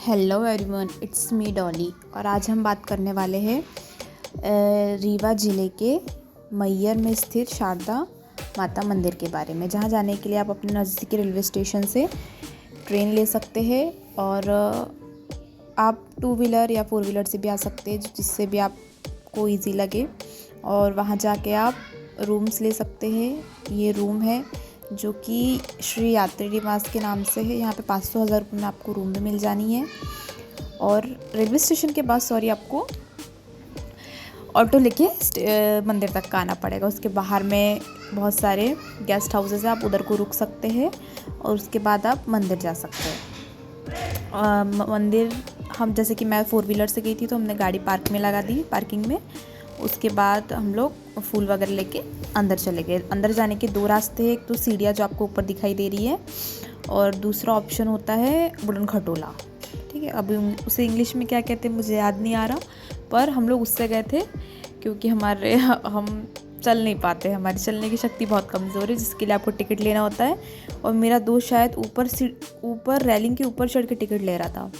Hello everyone, it's me Dolly. और आज हम बात करने वाले हैं रीवा ज़िले के मैयर में स्थित शारदा माता मंदिर के बारे में, जहां जाने के लिए आप अपने नज़दीकी रेलवे स्टेशन से ट्रेन ले सकते हैं और आप 2 व्हीलर या 4 व्हीलर से भी आ सकते हैं, जिससे भी आपको इजी लगे। और वहां जाके आप रूम्स ले सकते हैं। ये रूम है जो कि श्री यात्री निवास के नाम से है। यहाँ पे 500-1000 रुपये में आपको रूम भी मिल जानी है। और रेलवे स्टेशन के बाद आपको ऑटो लेके मंदिर तक का आना पड़ेगा। उसके बाहर में बहुत सारे गेस्ट हाउसेस हैं, आप उधर को रुक सकते हैं और उसके बाद आप मंदिर जा सकते हैं। मंदिर हम जैसे कि मैं 4 व्हीलर से गई थी, तो हमने गाड़ी पार्क में लगा दी, पार्किंग में। उसके बाद हम लोग फूल वगैरह लेके अंदर चले गए। अंदर जाने के 2 रास्ते हैं, एक तो सीढ़ियाँ जो आपको ऊपर दिखाई दे रही है, और दूसरा ऑप्शन होता है वुडन खटोला। ठीक है, अभी उसे इंग्लिश में क्या कहते हैं मुझे याद नहीं आ रहा, पर हम लोग उससे गए थे क्योंकि हम चल नहीं पाते, हमारी चलने की शक्ति बहुत कमज़ोर है, जिसके लिए आपको टिकट लेना होता है। और मेरा दोस्त शायद ऊपर रेलिंग के ऊपर चढ़ के टिकट ले रहा था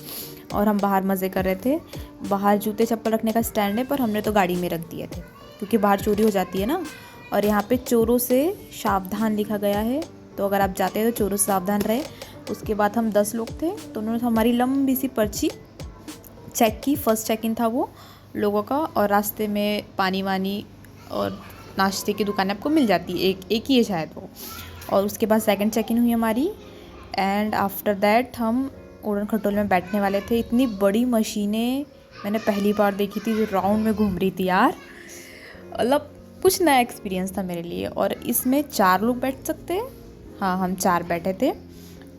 और हम बाहर मज़े कर रहे थे। बाहर जूते चप्पल रखने का स्टैंड है, पर हमने तो गाड़ी में रख दिए थे क्योंकि बाहर चोरी हो जाती है ना। और यहाँ पे चोरों से सावधान लिखा गया है, तो अगर आप जाते हैं तो चोरों से सावधान रहे। उसके बाद हम 10 लोग थे, तो उन्होंने हमारी लंबी सी पर्ची चेक की। फर्स्ट चेक इन था वो लोगों का, और रास्ते में पानी वानी और नाश्ते की दुकानें आपको मिल जाती है, एक ही है शायद वो। और उसके बाद सेकंड चेक इन हुई हमारी, एंड आफ्टर दैट हम उड़न खटोले में बैठने वाले थे। इतनी बड़ी मशीनें मैंने पहली बार देखी थी जो राउंड में घूम रही थी यार, मतलब कुछ नया एक्सपीरियंस था मेरे लिए। और इसमें 4 लोग बैठ सकते हैं। हाँ, हम 4 बैठे थे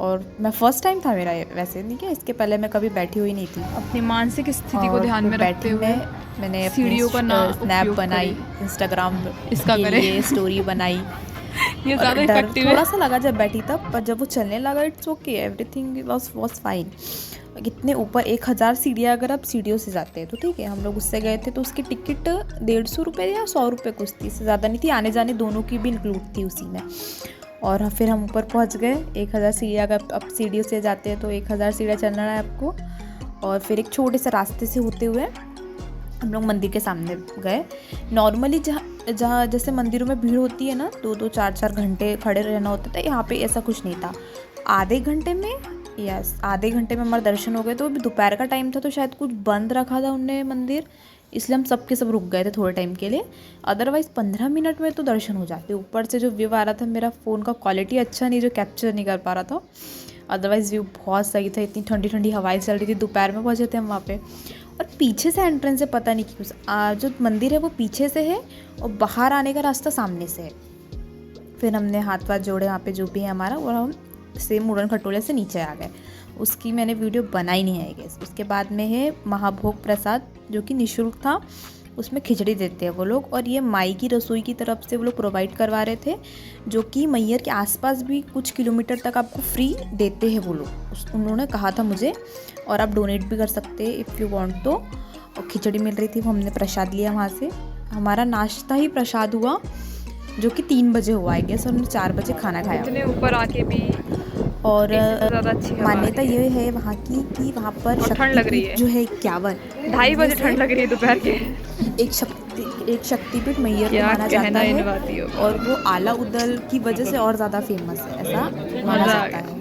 और मैं फर्स्ट टाइम था मेरा, वैसे नहीं क्या, इसके पहले मैं कभी बैठी हुई नहीं थी। अपनी मानसिक स्थिति को ध्यान में रखते हुए मैंने सीढ़ियों का स्नैप बनाई, इंस्टाग्राम इसका के करें लिए स्टोरी बनाई। ये ज़्यादा इफेक्टिव है। थोड़ा सा लगा जब बैठी तब, पर जब वो चलने लगा it's okay, everything was fine. इतने ऊपर 1000 सीढ़ियाँ, अगर आप सीढ़ियों से जाते हैं तो ठीक है। हम लोग उससे गए थे तो उसकी टिकट 150 रुपये या 100 रुपये कुछ थी, इससे ज़्यादा नहीं थी। आने जाने दोनों की भी इंक्लूड थी उसी में। और फिर हम ऊपर पहुंच गए। 1000 सीढ़ियाँ, अगर आप सीढ़ियों से जाते हैं तो 1000 सीढ़ियाँ चलना है आपको। और फिर एक छोटे से रास्ते से होते हुए हम लोग मंदिर के सामने गए। नॉर्मली जहाँ जैसे मंदिरों में भीड़ होती है ना, 2-2 4-4 घंटे खड़े रहना होता था, यहाँ पे ऐसा कुछ नहीं था। आधे घंटे में हमारे दर्शन हो गए। तो अभी दोपहर का टाइम था, तो शायद कुछ बंद रखा था उनने मंदिर, इसलिए हम सब के सब रुक गए थे थोड़े टाइम के लिए। अदरवाइज़ 15 मिनट में तो दर्शन हो जाते। ऊपर से जो व्यू आ रहा था, मेरा फ़ोन का क्वालिटी अच्छा नहीं, जो कैप्चर नहीं कर पा रहा था। अदरवाइज़ व्यू बहुत सही था। इतनी ठंडी ठंडी हवाएं चल रही थी। दोपहर में पहुँचे थे हम वहाँ पे। और पीछे से एंट्रेंस है, पता नहीं क्यों जो मंदिर है वो पीछे से है और बाहर आने का रास्ता सामने से है। फिर हमने हाथ जोड़े वहाँ पे जो भी है हमारा, और हम सेम उड़न खटोले से नीचे आ गए। उसकी मैंने वीडियो बनाई नहीं है गैस। उसके बाद में है महाभोग प्रसाद, जो कि निःशुल्क था। उसमें खिचड़ी देते हैं वो लोग, और ये माई की रसोई की तरफ से वो लोग प्रोवाइड करवा रहे थे, जो कि मैयर के आसपास भी कुछ किलोमीटर तक आपको फ्री देते हैं वो लोग, उन्होंने कहा था मुझे। और आप डोनेट भी कर सकते हैं इफ़ यू वांट तो। और खिचड़ी मिल रही थी, वो हमने प्रसाद लिया वहाँ से। हमारा नाश्ता ही प्रसाद हुआ, जो कि 3 बजे हुआ है गैस, और हमने 4 बजे खाना खाया। इतने ऊपर आके भी और मान्यता ये है वहाँ की कि वहाँ पर ठंड लग रही है जो है 51 2:30 बजे ठंड लग रही है दोपहर के। एक शक्तिपीठ मैयर को माना जाता है, और वो आला उदल की वजह से और ज़्यादा फेमस है, ऐसा माना जाता है।